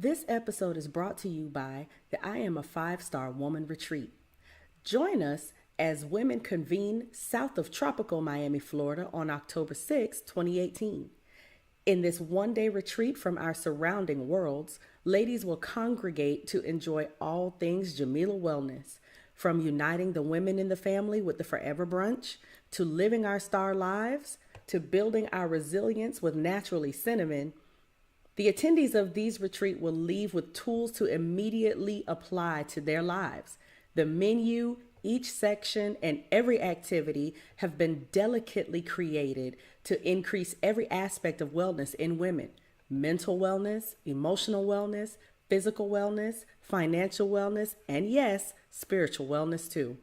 This episode is brought to you by the I Am a 5-Star Woman Retreat. Join us as women convene south of tropical Miami, Florida on October 6, 2018. In this one-day retreat from our surrounding worlds, ladies will congregate to enjoy all things Jamila Wellness, from uniting the women in the family with the Forever Brunch, to living our star lives, to building our resilience with Naturally Cinnamon. The attendees of these retreats will leave with tools to immediately apply to their lives. The menu, each section, and every activity have been delicately created to increase every aspect of wellness in women: mental wellness, emotional wellness, physical wellness, financial wellness, and yes, spiritual wellness too.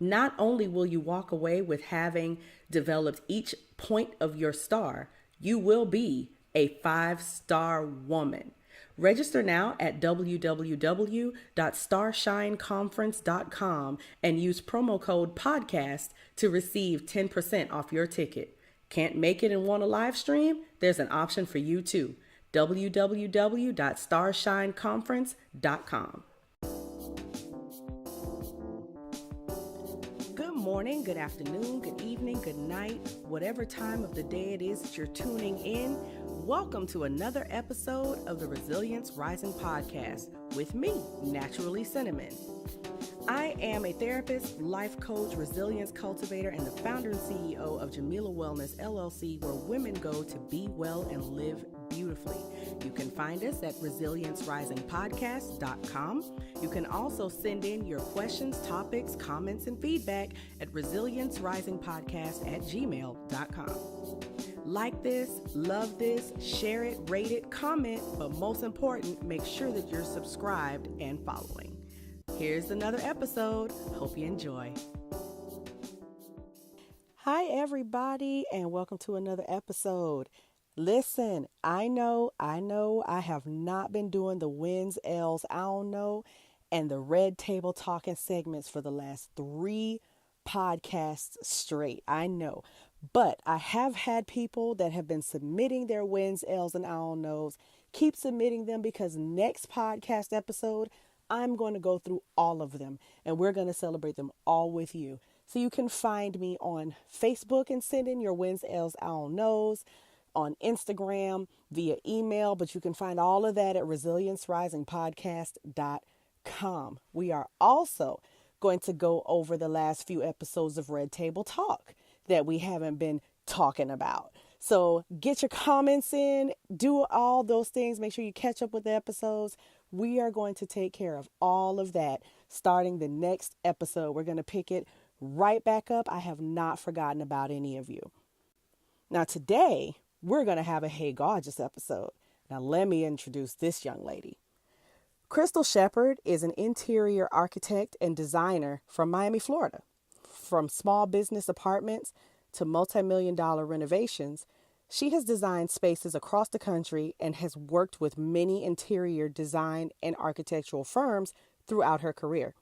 Not only will you walk away with having developed each point of your star, you will be a 5-star woman. Register now at www.starshineconference.com and use promo code podcast to receive 10% off your ticket. Can't make it and want a live stream? There's an option for you too. www.starshineconference.com. Good morning, good afternoon, good evening, good night, whatever time of the day it is that you're tuning in. Welcome to another episode of the Resilience Rising Podcast with me, Naturally Cinnamon. I am a therapist, life coach, resilience cultivator, and the founder and CEO of Jamila Wellness, LLC, where women go to be well and live beautifully. You can find us at resiliencerisinpodcast.com. You can also send in your questions, topics, comments, and feedback at resiliencerisinpodcast@gmail.com. Like this, love this, share it, rate it, comment, but most important, make sure that you're subscribed and following. Here's another episode. Hope you enjoy. Hi, everybody, and welcome to another episode. Listen, I know I have not been doing the wins, L's, I don't know, and the red table talking segments for the last 3 podcasts straight. I know. But I have had people that have been submitting their wins, L's, and I don't knows. Keep submitting them, because next podcast episode, I'm going to go through all of them and we're going to celebrate them all with you. So you can find me on Facebook and send in your wins, L's, I don't knows, on Instagram, via email, but you can find all of that at resiliencerisinpodcast.com. We are also going to go over the last few episodes of Red Table Talk that we haven't been talking about. So get your comments in, do all those things. Make sure you catch up with the episodes. We are going to take care of all of that starting the next episode. We're going to pick it right back up. I have not forgotten about any of you. Now today, we're going to have a Hey Gawjuss episode. Now let me introduce this young lady. Krystal Sheppard is an interior architect and designer from Miami, Florida. From small business apartments to multi-million-dollar renovations, she has designed spaces across the country and has worked with many interior design and architectural firms throughout her career.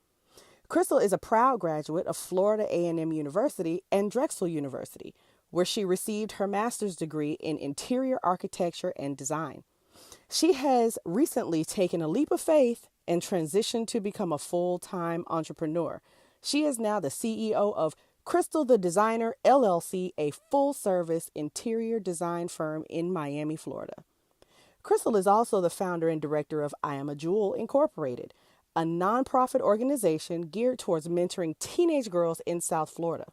Krystal is a proud graduate of Florida A&M University and Drexel University, where she received her master's degree in interior architecture and design. She has recently taken a leap of faith and transitioned to become a full-time entrepreneur. She is now the CEO of Krystal the Designer, LLC, a full-service interior design firm in Miami, Florida. Krystal is also the founder and director of I Am a Jewel Incorporated, a nonprofit organization geared towards mentoring teenage girls in South Florida.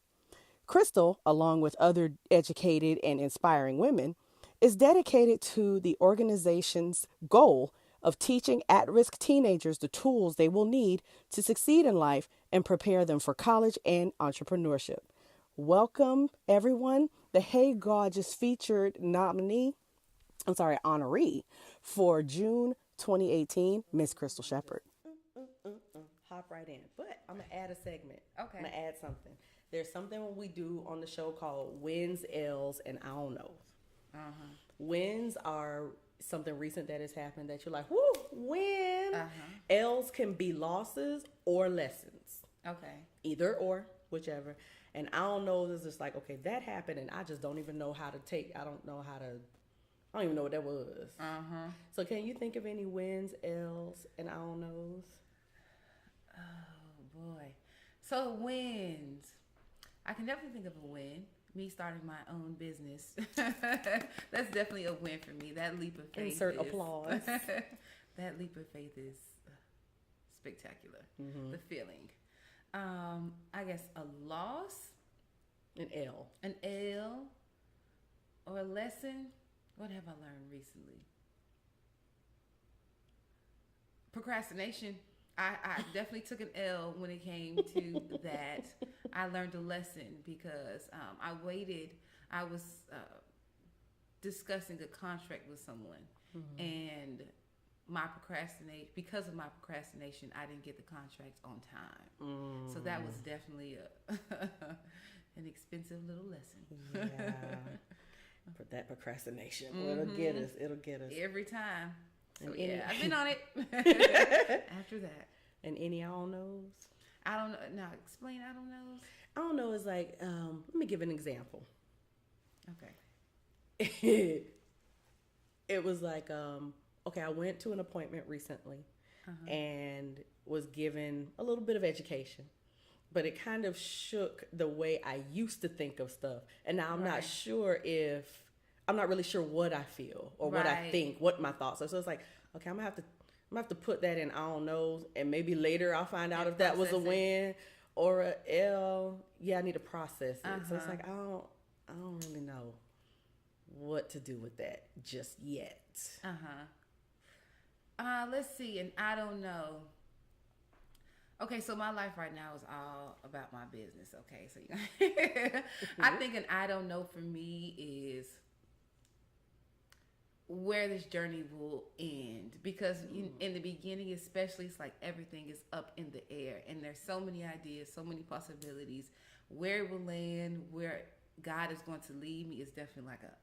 Krystal, along with other educated and inspiring women, is dedicated to the organization's goal of teaching at-risk teenagers the tools they will need to succeed in life and prepare them for college and entrepreneurship. Welcome, everyone. The Hey Gawjuss featured honoree for June 2018, Miss Krystal Sheppard. Hop right in. But I'm going to add a segment. Okay. I'm going to add something. There's something we do on the show called Wins, L's, and I don't know. Wins are something recent that has happened that you're like, whoo, win. L's can be losses or lessons. Okay. Either or, whichever. And I don't know, it's just like, okay, that happened and I just don't even know how to I don't even know what that was. Uh-huh. So can you think of any wins, L's, and I don't knows? Oh boy. So wins. I can definitely think of a win. Me starting my own business. That's definitely a win for me. That leap of faith. Insert applause. That leap of faith is spectacular. The feeling. I guess a loss. An L. An L. Or a lesson. What have I learned recently? Procrastination. I definitely took an L when it came to that. I learned a lesson because I waited. I was discussing a contract with someone, and because of my procrastination, I didn't get the contract on time. So that was definitely an expensive little lesson. Yeah. For that procrastination. Well, it'll get us. It'll get us. Every time. So yeah, I've been on it. After that. And any I don't knows? I don't know. Now explain I don't knows. I don't know is like, let me give an example. Okay. It was like, okay, I went to an appointment recently and was given a little bit of education. But it kind of shook the way I used to think of stuff. And now I'm not really sure what I feel or what I think, what my thoughts are. So it's like, okay, I'm gonna have to put that in I don't know, and maybe later I'll find out if that was a win or a L. Yeah, I need to process it. So it's like I don't really know what to do with that just yet. Let's see, and I don't know. Okay, so my life right now is all about my business. Okay, so I think an I don't know for me is where this journey will end, because in the beginning especially, it's like everything is up in the air and there's so many ideas, so many possibilities. Where it will land, where God is going to lead me is definitely like a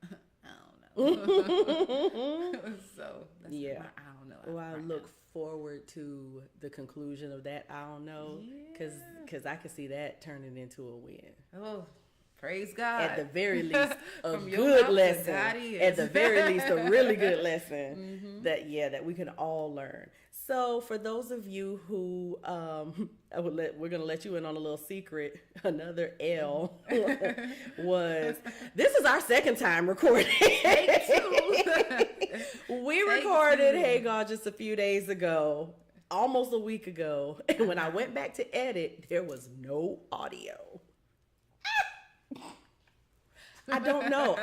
I don't know. So that's my I don't know. Well, I look forward to the conclusion of that I don't know, because I can see that turning into a win. Oh, praise God. At the very least, a good lesson. At the very least, a really good lesson that we can all learn. So for those of you who, we're going to let you in on a little secret. Another L was, this is our second time recording. Take two. We recorded Hey Gawjuss a few days ago, almost a week ago. And when I went back to edit, there was no audio. I don't know.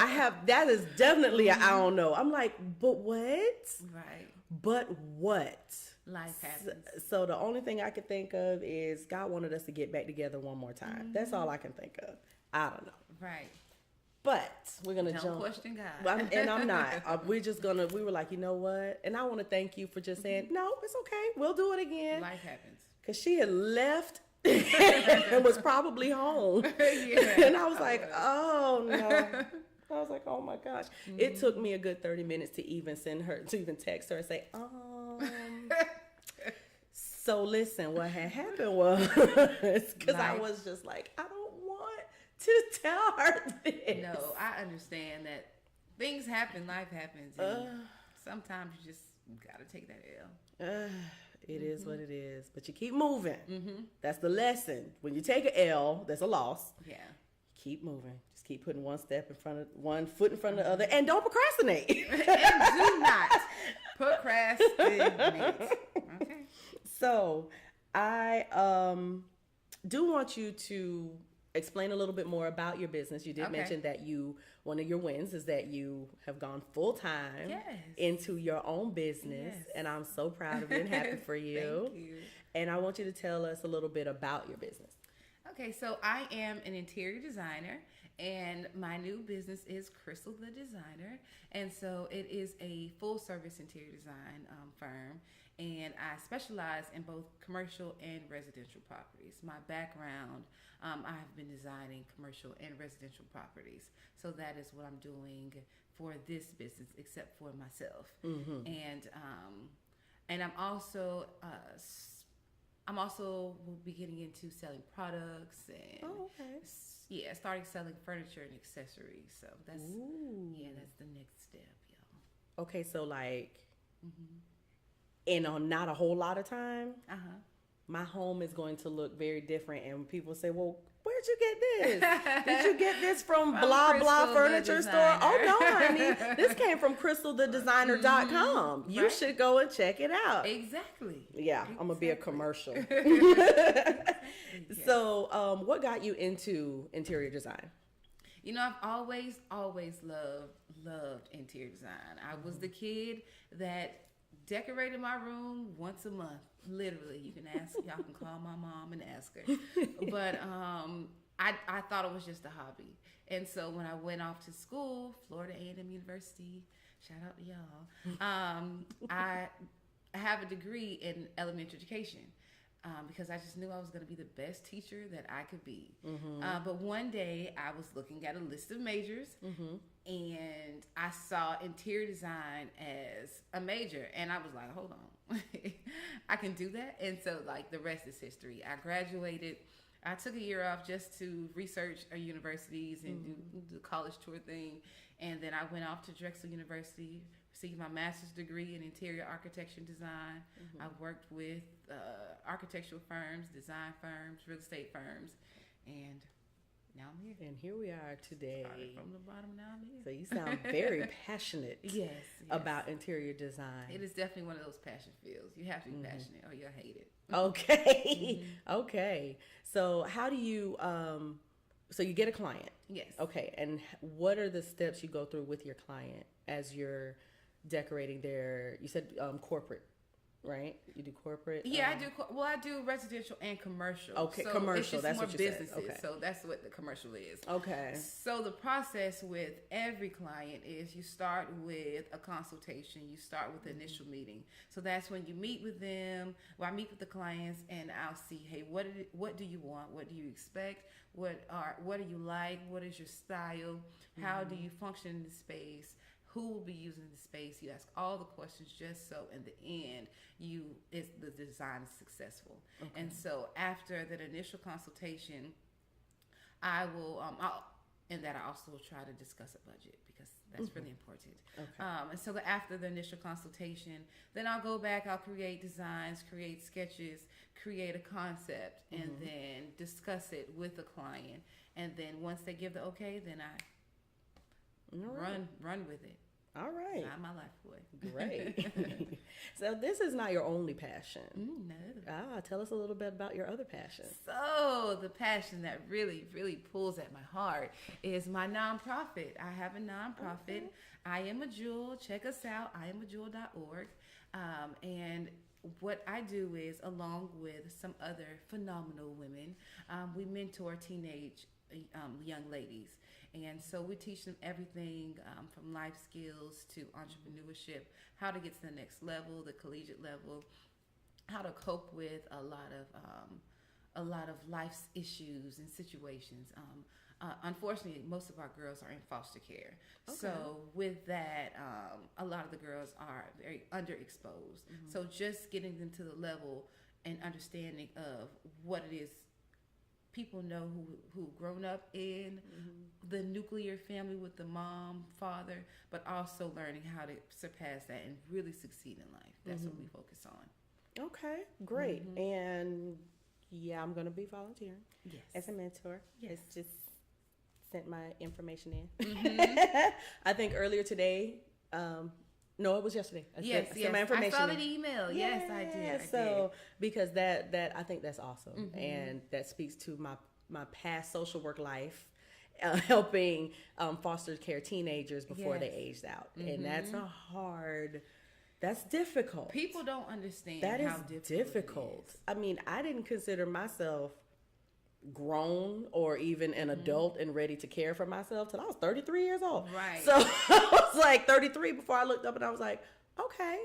That is definitely I don't know. I'm like, but what? Right. But what? Life happens. So the only thing I could think of is God wanted us to get back together one more time. That's all I can think of. I don't know. Right. But we're going to jump. Don't question God. And I'm not. We were like, you know what? And I want to thank you for just saying, no, it's okay. We'll do it again. Life happens. Because she had left and was probably home. And I was like, oh no. I was like, oh my gosh. It took me a good 30 minutes to even text her and say, so listen, what had happened was, because I was just like, I don't want to tell her this. No, I understand that things happen, life happens, and sometimes you just gotta take that L. It is what it is, but you keep moving. That's the lesson. When you take an L, that's a loss. Yeah. Keep moving. Just keep putting one foot in front of the other, and don't procrastinate. And do not procrastinate. Okay. So, I do want you to explain a little bit more about your business. You did mention that one of your wins is that you have gone full time into your own business, and I'm so proud of you and happy for you. Thank you. And I want you to tell us a little bit about your business. Okay, so I am an interior designer, and my new business is Krystal the Designer. And so it is a full-service interior design firm, and I specialize in both commercial and residential properties. My background, I have been designing commercial and residential properties. So that is what I'm doing for this business, except for myself. And I'm also will be getting into selling products and starting selling furniture and accessories. So that's the next step, y'all. Okay, so like in not a whole lot of time, my home is going to look very different. And people say, well, where'd you get this? Did you get this from blah, Krystal blah the furniture store? Oh, designer. no, honey. This came from krystalthedesigner.com. You Right. should go and check it out. Exactly. Yeah, I'm going to be a commercial. Yes. So, what got you into interior design? You know, I've always loved interior design. I was the kid that decorated my room once a month. Literally, you can ask, y'all can call my mom and ask her. But I thought it was just a hobby. And so when I went off to school, Florida A&M University, shout out to y'all. I have a degree in elementary education. Because I just knew I was going to be the best teacher that I could be. But one day I was looking at a list of majors and I saw interior design as a major. And I was like, hold on, I can do that. And so like the rest is history. I graduated. I took a year off just to research universities and do the college tour thing. And then I went off to Drexel University, received my master's degree in interior architecture and design. I worked with architectural firms, design firms, real estate firms, and now I'm here. And here we are today. Started from the bottom, now I'm here. So you sound very passionate Yes. about interior design. It is definitely one of those passion fields. You have to be passionate or you'll hate it. Okay. Okay. So how do you so you get a client? Yes. Okay. And what are the steps you go through with your client as you're decorating their, you said corporate, right? You do corporate? Yeah, I do. Well, I do residential and commercial. Okay, so commercial. It's just That's more what you businesses, said. Okay. so that's what the commercial is. Okay. So the process with every client is you start with a consultation. You start with the initial meeting. So that's when you meet with them. Well, I meet with the clients and I'll see, hey, what do you want? What do you expect? What do you like? What is your style? How do you function in the space? Who will be using the space? You ask all the questions just so in the end the design is successful. Okay. And so after that initial consultation, I will and that I also try to discuss a budget because that's really important. Okay. And so after the initial consultation, then I'll go back, I'll create designs, create sketches, create a concept, and then discuss it with the client. And then once they give the okay, then I run with it. All right. Not my life, boy. Great. So this is not your only passion. No. Tell us a little bit about your other passion. So the passion that really, really pulls at my heart is my nonprofit. I have a nonprofit. Okay. I Am a Jewel. Check us out, iamajewel.org. And what I do is, along with some other phenomenal women, we mentor teenage young ladies. And so we teach them everything from life skills to entrepreneurship, how to get to the next level, the collegiate level, how to cope with a lot of life's issues and situations. Unfortunately, most of our girls are in foster care. Okay. So with that, a lot of the girls are very underexposed. So just getting them to the level and understanding of what it is people know who grown up in the nuclear family with the mom, father, but also learning how to surpass that and really succeed in life. That's what we focus on. Okay, great. And yeah, I'm going to be volunteering as a mentor. Yes. It's just sent my information in. I think earlier today, no, it was yesterday. I sent my information I saw the email. Yes, I did. So because that I think that's awesome, and that speaks to my past social work life, helping foster care teenagers before they aged out, and that's difficult. People don't understand that how is difficult. I mean, I didn't consider myself grown or even an adult and ready to care for myself till I was 33 years old. Right. So I was like 33 before I looked up and I was like, okay,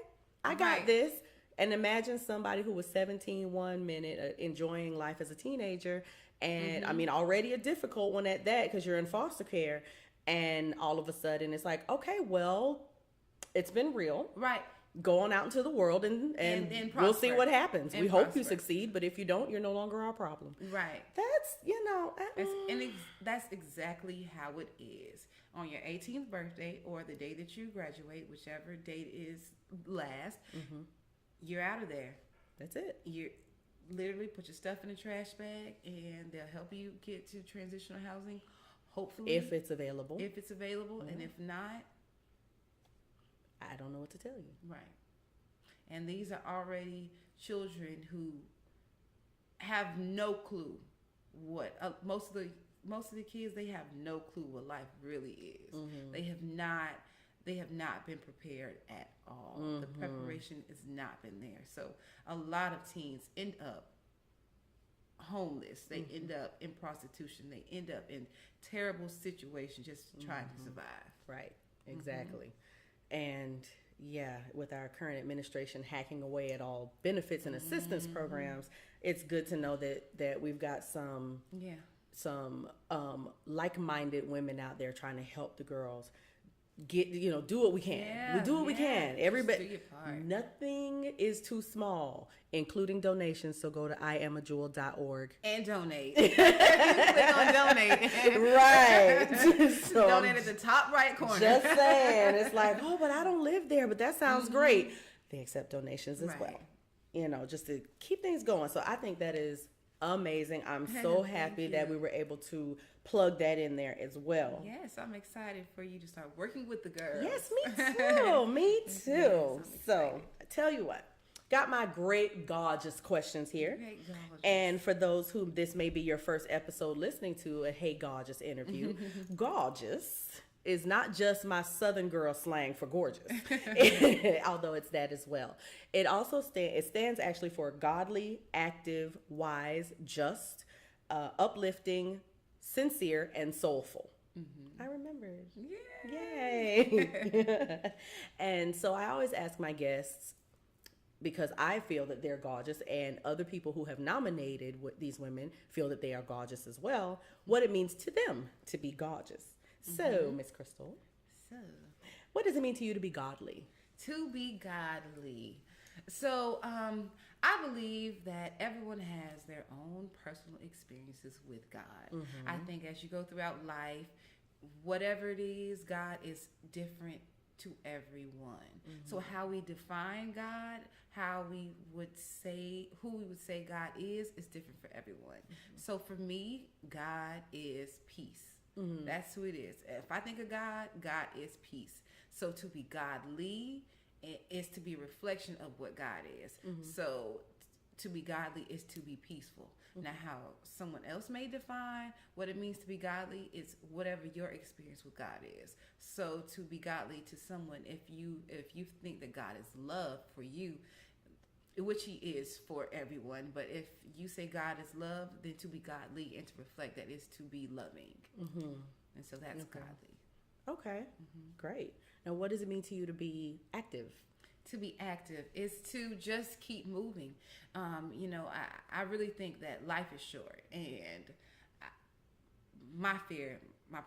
I got this. And imagine somebody who was 17 one minute enjoying life as a teenager. And I mean, already a difficult one at that because you're in foster care. And all of a sudden it's like, okay, well, it's been real. Right. go on out into the world and we'll see what happens. And we hope you prosper. succeed, but if you don't, you're no longer our problem. Right. That's, That's exactly how it is. On your 18th birthday or the day that you graduate, whichever date is last, you're out of there. That's it. You literally put your stuff in a trash bag, and they'll help you get to transitional housing, hopefully. If it's available. If it's available, and if not, I don't know what to tell you. right. And these are already children who have no clue what most of the kids, they have no clue what life really is. They have not been prepared at all. The preparation has not been there. So a lot of teens end up homeless. They end up in prostitution. They end up in terrible situations just trying to survive. Right. Exactly. And yeah, with our current administration hacking away at all benefits and assistance programs, it's good to know that we've got some like-minded women out there trying to help the girls get, do what we can. We do what we can. Everybody, do your part. nothing is too small, including donations. So go to iamajewel.org And donate. You click on donate. Right. So Donate at the top right corner. just saying, it's like, oh, but I don't live there, but that sounds great. They accept donations as Right. well, just to keep things going. So I think that is amazing. I'm so happy that we were able to plug that in there as well. Yes, I'm excited for you to start working with the girls. Yes, me too. Me too. I'm So I tell you what, got my great Gawjuss questions here. Great Gawjuss. And for those who this may be your first episode listening to a Hey Gawjuss interview, Gawjuss is not just my Southern girl slang for gorgeous, although it's that as well. It also stands actually for godly, active, wise, just, uplifting, sincere, and soulful. I remembered. Yay! And so I always ask my guests, because I feel that they're gorgeous, and other people who have nominated these women feel that they are gorgeous as well, what it means to them to be gorgeous. So, Miss Krystal, So, what does it mean to you to be godly? to be godly. So, I believe that everyone has their own personal experiences with God. I think as you go throughout life, whatever it is, God is different to everyone. So how we define God, how we would say, who we would say God is different for everyone. So for me, God is peace. That's who it is. If I think of God, God is peace. So to be godly is to be a reflection of what God is. So to be godly is to be peaceful. Now, how someone else may define what it means to be godly is whatever your experience with God is. So to be godly to someone, if you think that God is love for you, which He is for everyone, but if you say God is love, then to be godly and to reflect that is to be loving. And so that's godly. Okay, great. Now, what does it mean to you to be active? To be active is to just keep moving. I really think that life is short, and my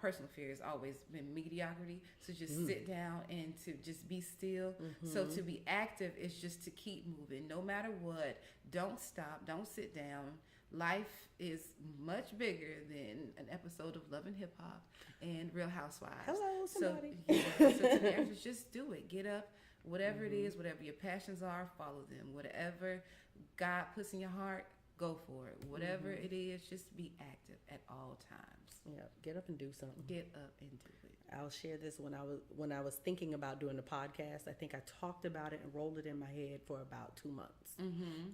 personal fear has always been mediocrity. So just sit down and to just be still. So to be active is just to keep moving, no matter what. Don't stop. Don't sit down. Life is much bigger than an episode of Love and Hip Hop and Real Housewives. Hello, somebody. So to be active, just do it. Get up. Whatever it is, whatever your passions are, follow them. Whatever God puts in your heart, go for it. Whatever it is, just be active at all times. Yeah, get up and do something. Get up and do it. I'll share this when I was thinking about doing the podcast. I think I talked about it and rolled it in my head for about 2 months.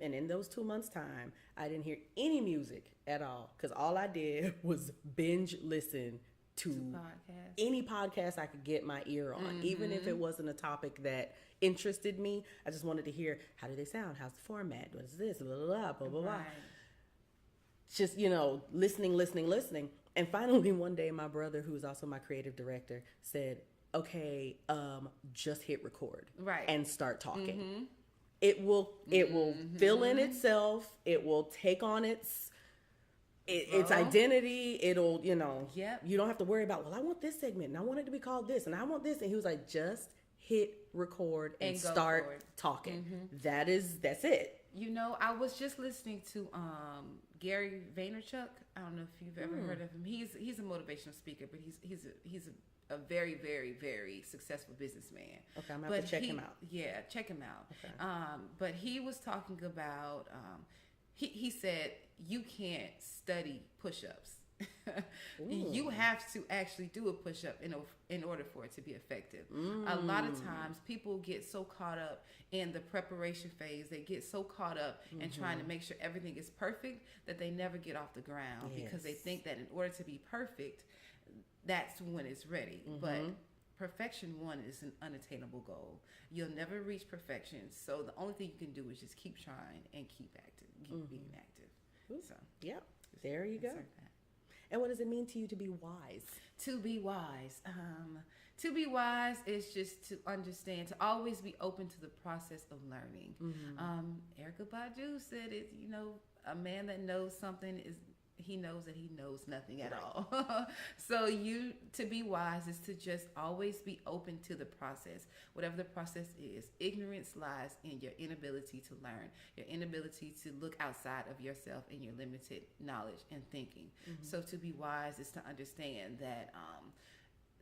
And in those 2 months' time, I didn't hear any music at all, because all I did was binge listen to any podcast I could get my ear on, even if it wasn't a topic that interested me. I just wanted to hear, how do they sound? How's the format? What is this? Blah, blah, blah, blah, blah, blah. Just, listening. And finally, one day, my brother, who is also my creative director, said, okay, just hit record and start talking. It will fill in itself. It will take on its identity. It'll, you don't have to worry about, well, I want this segment and I want it to be called this and I want this. And he was like, just hit record and And go start for it. talking. That's it. You know, I was just listening to Gary Vaynerchuk. I don't know if you've ever heard of him. He's a motivational speaker, but he's a very, very, very successful businessman. Okay, I'm gonna have to check him out. Yeah, check him out. Okay. But he was talking about he said you can't study push-ups. You have to actually do a push-up in order for it to be effective. A lot of times people get so caught up in the preparation phase, they get so caught up in trying to make sure everything is perfect that they never get off the ground because they think that in order to be perfect, that's when it's ready. But perfection one is an unattainable goal. You'll never reach perfection. So the only thing you can do is just keep trying and keep active, keep being active. So yep, there you go. And what does it mean to you to be wise? To be wise. To be wise is just to understand, to always be open to the process of learning. Erica Badu said it, you know, a man that knows something he knows that he knows nothing at all. So to be wise is to just always be open to the process, whatever the process is. Ignorance lies in your inability to learn, your inability to look outside of yourself and your limited knowledge and thinking. So to be wise is to understand that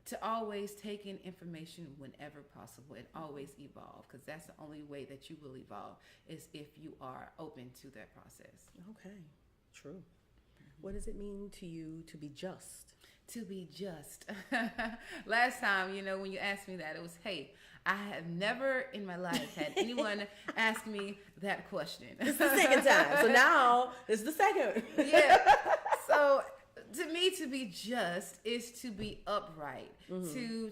to always take in information whenever possible and always evolve, because that's the only way that you will evolve is if you are open to that process. Okay, true. What does it mean to you to be just? To be just. Last time, you know, when you asked me that, it was, hey, I have never in my life had anyone ask me that question. It's the second time. So now it's the second. Yeah. So to me, to be just is to be upright, to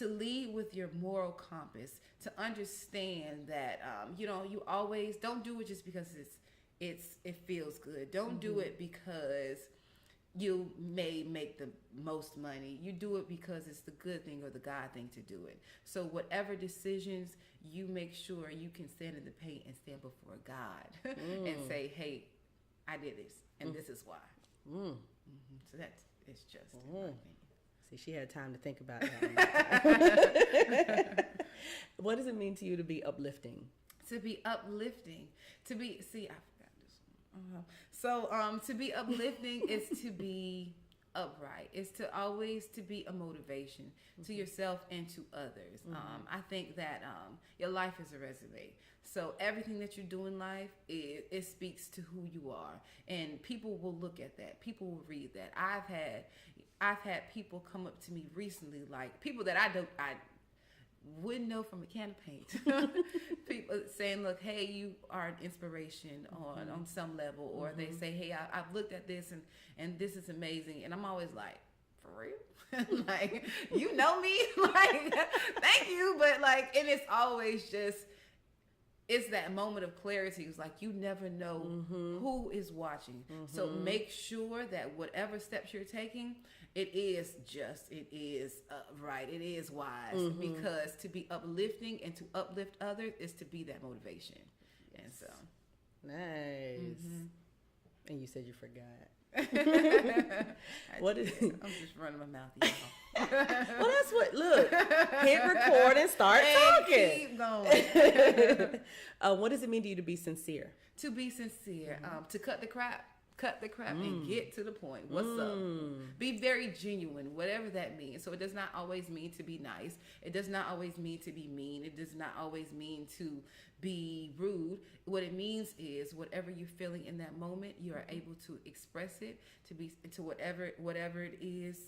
lead with your moral compass, to understand that, you know, you always don't do it just because it feels good. Don't do it because you may make the most money. You do it because it's the good thing or the God thing to do it. So whatever decisions, you make sure you can stand in the paint and stand before God and say, hey, I did this and this is why. So it's just in my opinion. See, she had time to think about that. What does it mean to you to be uplifting? To be uplifting, I forgot this one. To be uplifting is to be upright. It's to always to be a motivation to yourself and to others. I think that your life is a resume. So everything that you do in life, it speaks to who you are, and people will look at that. People will read that. I've had people come up to me recently, like people that I wouldn't know from a can of paint. People saying, look, hey, you are an inspiration on some level. Or they say, hey, I've looked at this and this is amazing. And I'm always like, for real? Like, you know me? Like, thank you. But like, and it's always just, it's that moment of clarity. It's like, you never know who is watching. So make sure that whatever steps you're taking, it is just, it is right, it is wise, because to be uplifting and to uplift others is to be that motivation. Yes. And so nice. And you said you forgot. What is it? I'm just running my mouth, y'all. Well, that's what. Look, hit record and start talking. Keep going. What does it mean to you to be sincere? To be sincere, to cut the crap and get to the point. What's up? Be very genuine, whatever that means. So it does not always mean to be nice. It does not always mean to be mean. It does not always mean to be rude. What it means is whatever you're feeling in that moment, you are able to express it to whatever it is,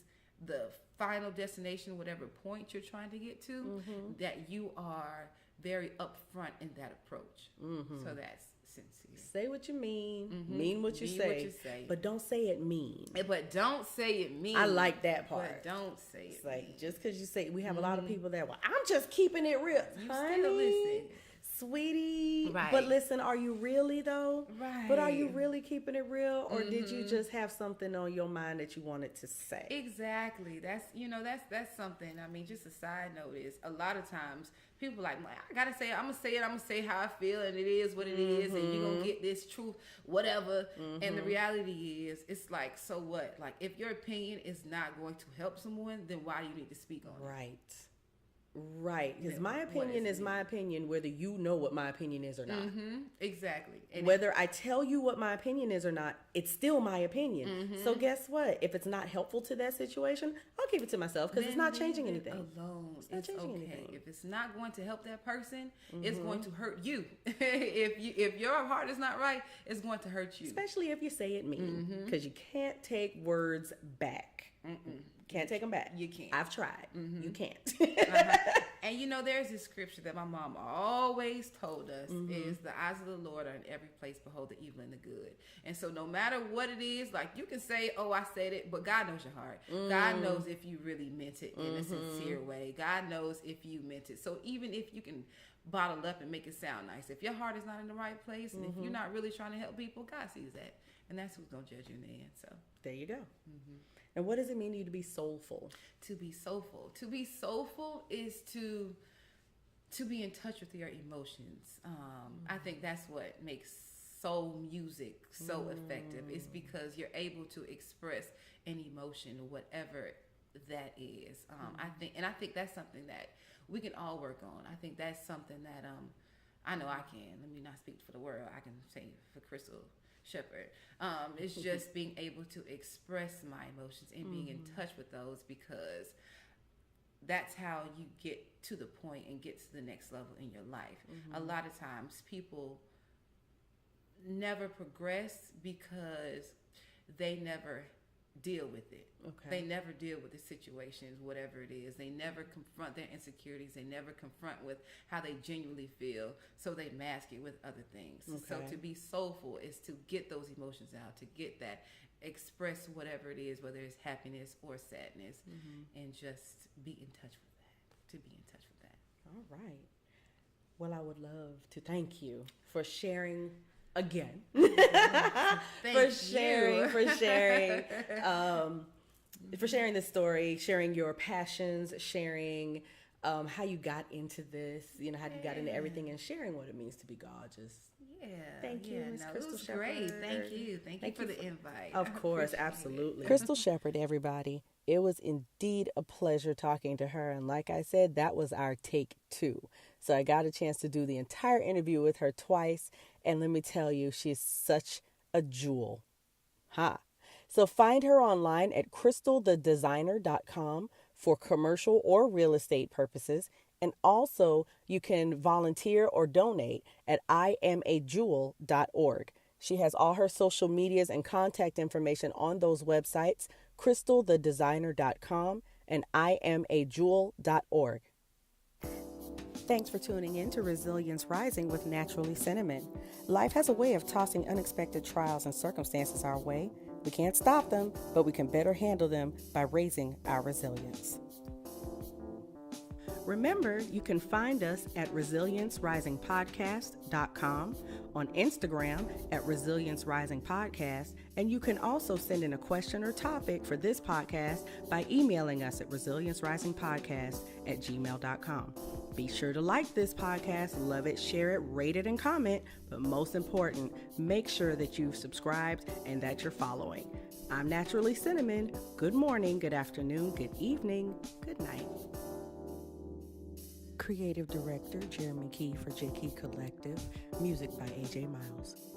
the final destination, whatever point you're trying to get to, that you are very upfront in that approach. So that's sincere. Say what you mean, mean what you say, but don't say it mean. But don't say it mean. I like that part. But don't say It's it like mean. just because you say, we have a lot of people that, well, I'm just keeping it real. You Honey, still listen. Sweetie, Right. But listen, are you really though? Right. But are you really keeping it real, or did you just have something on your mind that you wanted to say? Exactly. That's something. I mean, just a side note is a lot of times people like, I gotta say it. I'm gonna say how I feel, and it is what it is, and you're gonna get this truth, whatever. And the reality is, it's like, so what? Like, if your opinion is not going to help someone, then why do you need to speak on it? Right. Right, because my opinion is my opinion, whether you know what my opinion is or not. Exactly. And whether I tell you what my opinion is or not, it's still my opinion. So guess what? If it's not helpful to that situation, I'll keep it to myself because it's not changing anything. Alone. It's not changing anything. If it's not going to help that person, it's going to hurt you. If your heart is not right, it's going to hurt you. Especially if you say it mean, because you can't take words back. Can't take them back. You can't. I've tried. You can't. And you know, there's this scripture that my mom always told us is the eyes of the Lord are in every place, behold the evil and the good. And so no matter what it is, like you can say, oh, I said it, but God knows your heart. God knows if you really meant it in a sincere way. God knows if you meant it. So even if you can bottle up and make it sound nice, if your heart is not in the right place and if you're not really trying to help people, God sees that. And that's who's going to judge you in the end. So there you go. And what does it mean to you to be soulful? To be soulful. To be soulful is to be in touch with your emotions. I think that's what makes soul music so effective. It's because you're able to express an emotion, whatever that is. I think that's something that we can all work on. I think that's something that I know I can. Let me not speak for the world. I can say for Krystal Sheppard. It's just being able to express my emotions and being in touch with those, because that's how you get to the point and get to the next level in your life. A lot of times people never progress because they never deal with it. They never deal with the situations, whatever it is. They never confront their insecurities. They never confront with how they genuinely feel. So they mask it with other things. So to be soulful is to get those emotions out, to get that, express whatever it is, whether it's happiness or sadness, and just be in touch with that. To be in touch with that. All right. Well, I would love to thank you for sharing again. for sharing this story, sharing your passions, sharing how you got into this, how you got into everything, and sharing what it means to be gorgeous. Thank you, Ms. Krystal Sheppard. Great. Thank you for the invite. Of course, absolutely. Krystal Sheppard, everybody. It was indeed a pleasure talking to her, and like I said, that was our take 2. So I got a chance to do the entire interview with her twice, and let me tell you, she's such a jewel. So find her online at krystalthedesigner.com for commercial or real estate purposes. And also you can volunteer or donate at iamajewel.org. She has all her social medias and contact information on those websites, krystalthedesigner.com and iamajewel.org. Thanks for tuning in to Resilience Rising with Naturally Cinnamon. Life has a way of tossing unexpected trials and circumstances our way. We can't stop them, but we can better handle them by raising our resilience. Remember, you can find us at ResilienceRisingPodcast.com, on Instagram at Resilience Rising Podcast, and you can also send in a question or topic for this podcast by emailing us at ResilienceRisingPodcast@gmail.com. Be sure to like this podcast, love it, share it, rate it, and comment, but most important, make sure that you've subscribed and that you're following. I'm Naturally Cinnamon. Good morning, good afternoon, good evening, good night. Creative Director Jeremy Key for J Key Collective. Music by AJ Miles.